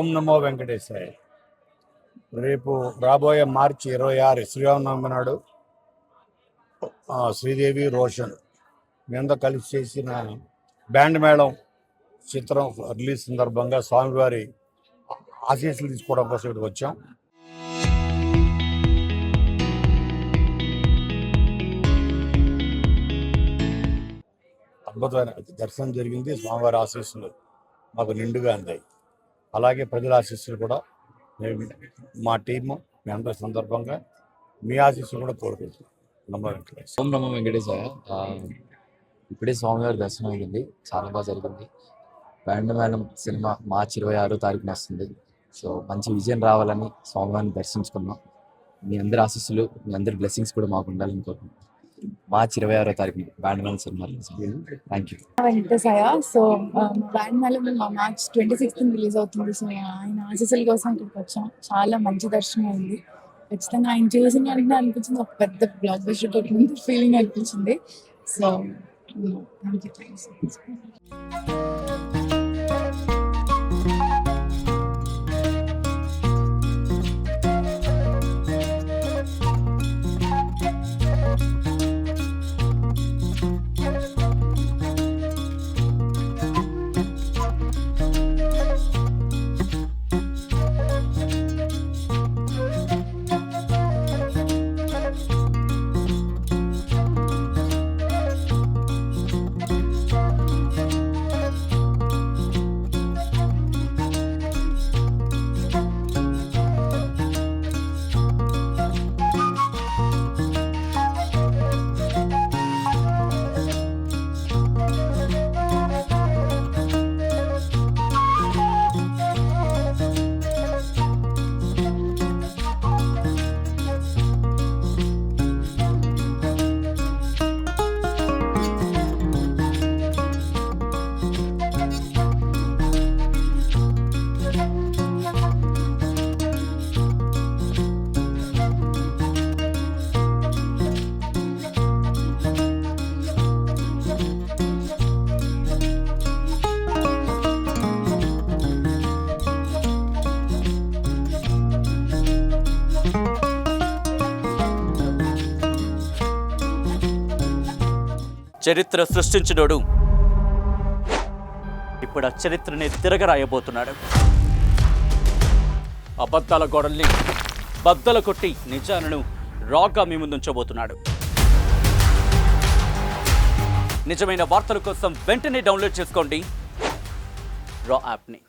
ఓం నమో వెంకటేశాయ. రేపు రాబోయే మార్చి 26 శ్రీరామనవమి నాడు శ్రీదేవి రోషన్ మీద కలిసి చేసిన బ్యాండ్ మేళం చిత్రం రిలీజ్ సందర్భంగా స్వామివారి ఆశీస్సులు తీసుకోవడం కోసం ఇక్కడికి వచ్చాం. అద్భుతమైన దర్శనం జరిగింది. స్వామివారి ఆశీస్సులు మాకు నిండుగా అందాయి. అలాగే ప్రజల ఆశీస్సులు కూడా మా టీము మీ అందరి సందర్భంగా మీ ఆశీస్సులు కూడా కోరుకుంటున్నాం. ఓం నమో వెంకటేశాయ. ఇప్పుడే స్వామివారి దర్శనం అయింది, చాలా బాగా జరిగింది. బ్యాండ్ మేళం సినిమా మార్చి 26వ తారీఖున వస్తుంది. సో మంచి విజయం రావాలని స్వామివారిని దర్శించుకున్నాం. మీ అందరి ఆశీస్సులు, మీ అందరి బ్లెస్సింగ్స్ కూడా మాకు ఉండాలని కోరుకుంటున్నాం. మార్చి 26వ తారీఖున బ్యాండ్ మేళం సినిమా. Thank you. వెంకటేశాయ. So Band Melam March 26th release అవుతుంది. సో ఆయన ఆశీస్సుల కోసం ఇక్కడికి వచ్చాం. చాలా మంచి దర్శనం అయింది. ఖచ్చితంగా ఆయన చూసిన వెంటనే అనిపించింది ఒక పెద్ద బ్లాక్ బస్టర్ కొట్టిన ఫీలింగ్ అనిపించింది. So thank you so much. చరిత్ర సృష్టించినోడు ఇప్పుడు ఆ చరిత్రని తిరగరాయబోతున్నాడు. అబద్ధాల గోడల్ని బద్దలు కొట్టి నిజాలను రాగా మీ ముందుంచబోతున్నాడు. నిజమైన వార్తల కోసం వెంటనే డౌన్లోడ్ చేసుకోండి రా యాప్ని.